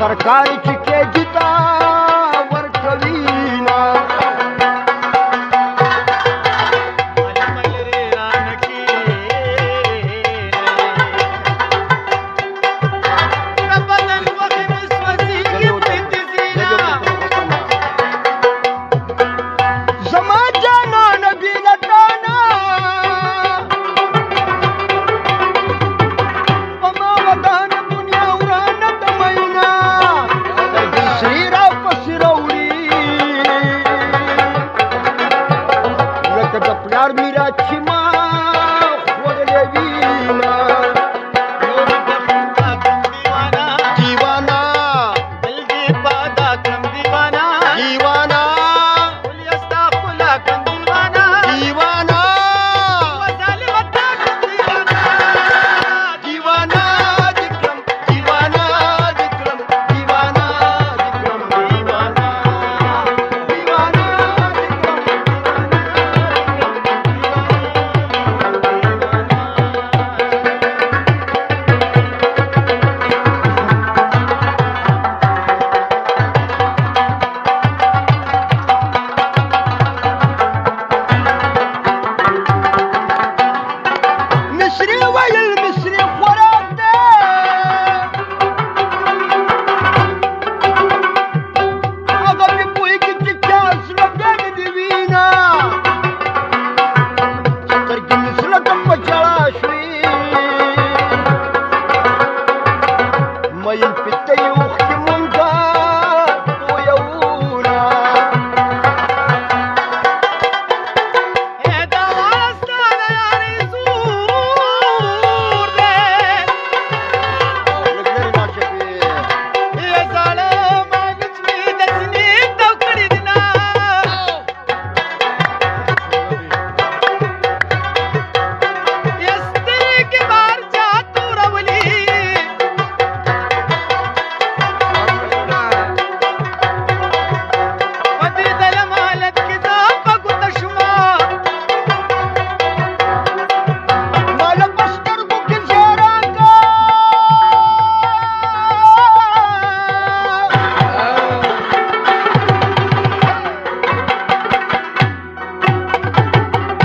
सरकारची केजिता वरकवीना मीराची माँ खोदले वीणा दीवाना दिलगी पादा कम दीवाना दीवाना पुलियस्ता पुला कम दीवाना दीवाना वजाली वता कम दीवाना दीवाना विक्रम दीवाना विक्रम दीवाना विक्रम दीवाना दीवाना मिस्री वयल मिस्री खोराते अगं मी पोई किती चास लगन दिवीना तर की मिसला टप्प चळाशी मैल पित्त येऊ की मुंगा तो येऊना हे दावास्ताना यारी सूर दे लगन नाशके हे जाळे मागच मी दसनी दवकडी दिना यस्ती की बार जा तू रवली वदी दल मालक की जा बघू तशमा मला पस्तर गुकी शेरांगा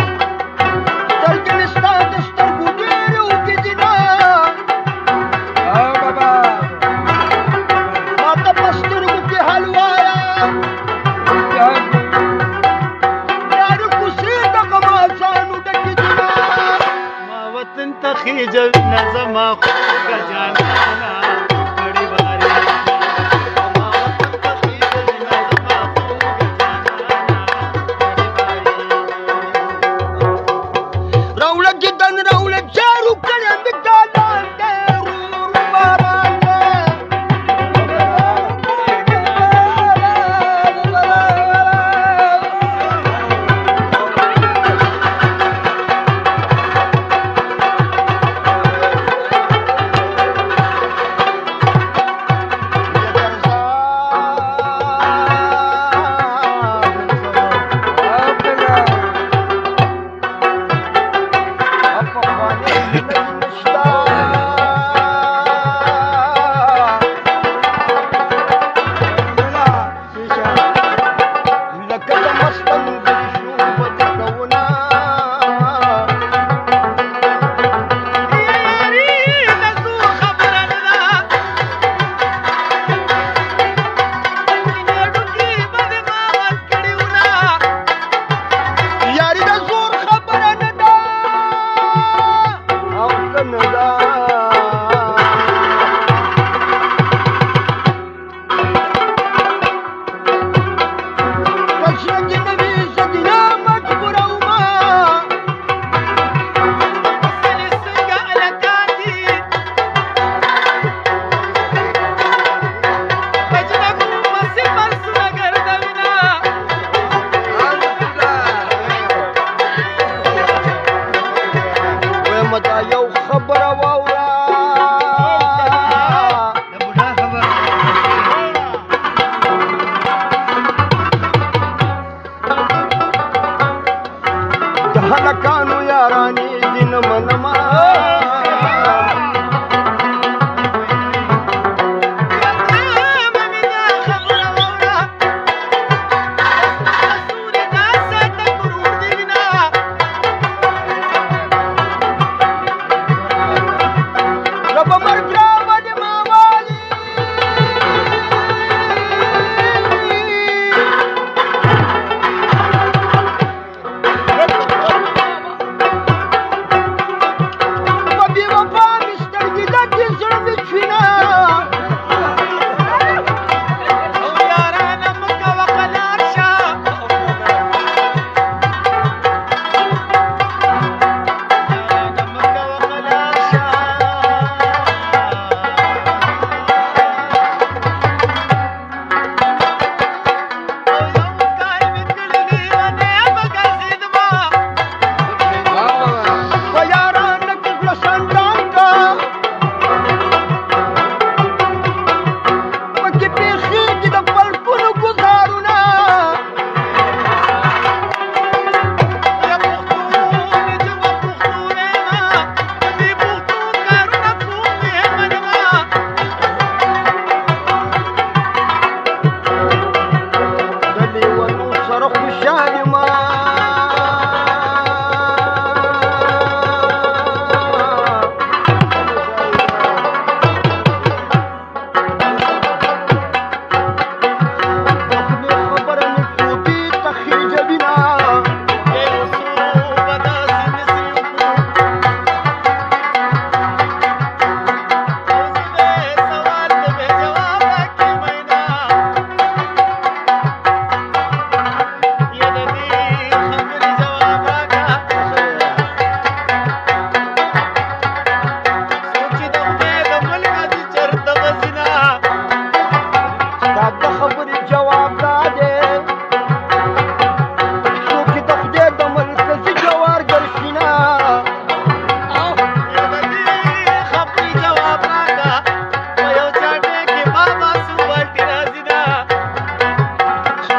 तर की निस्ता दस्तर गुडीर उकी दिना बाबा माता पस्तर गुकी हलवाया यार कुशी तक मासानु डकी दिना वतन तखीज नज़मा गजाना बड़ी बारी वतन तखीज नज़मा रौलक जितन रौलक चारू कळ्यांद गालांडे रूर बारांडे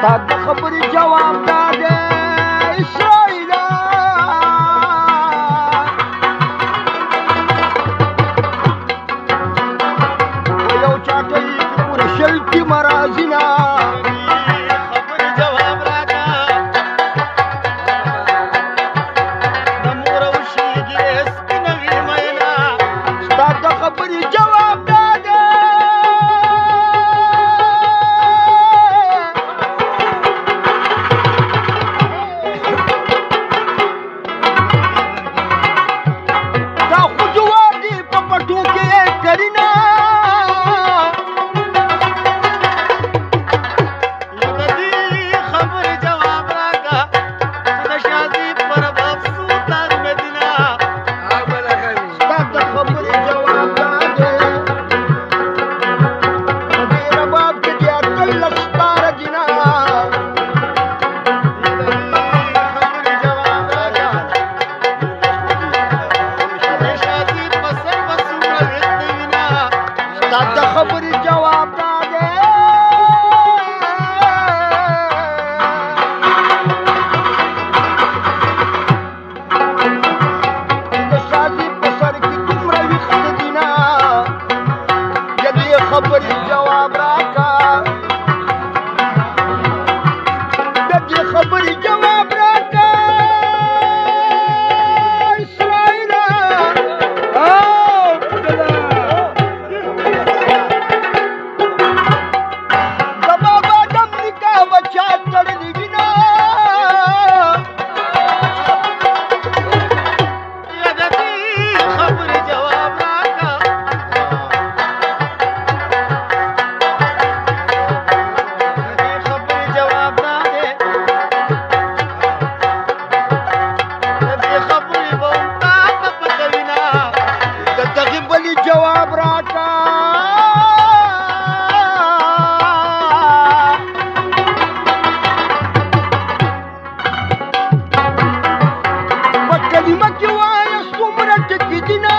ستا د خبرې جواب دا دی اسرائیله په یو چاټۍ کې پوره شل کې مرازینه خبرې جواب راکا د مور او شیګې سپینه وي مینا ستا د خبرې جواب دا دی دا خو جواب دی په پټو کې یې کرینا د دې خبرې جواب راکا د شازي پر باب سلطان مدینه ستا د خبرې جواب دا دی په دې رباب کې دې اتلس ستاره دینه خبرې جواب راکا د شازي په سر وسوره وینا ستا د خبرې جواب دا دی د شادي په سر کې دومره ویښه دینه د دې خبرې جواب راکا د دې خبرې جواب راکا اسرائیله د بابا دم نکاح بچا تړلې وینه د دې خبرې جواب راکا د دې خبرې جواب نه دی د دې خبرې به تا ته پته وینا د دغې بلې جواب راکا په کلمه کې وایه څومره ټکي دینه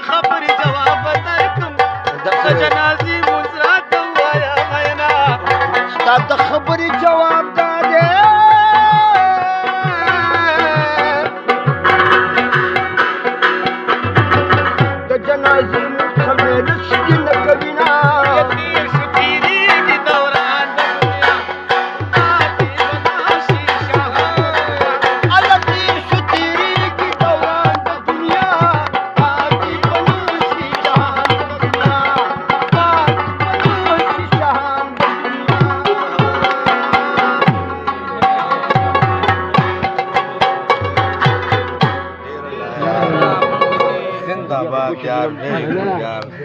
خبرې جواب به درکم د جنازې مونځ راته ووایه مینا ستا د خبرې جواب دا دی د جنازې مونځ خمیره سپي نه کوي نه تیر شو تیریږي دوران د دنیا پاتې به نشي شهان الله تیر شو تیریږي دوران د دنیا پاتې به نشي جهان د دنیا پاتې به نشي جهان د دنیا जिंदाबाद यार, very good यार।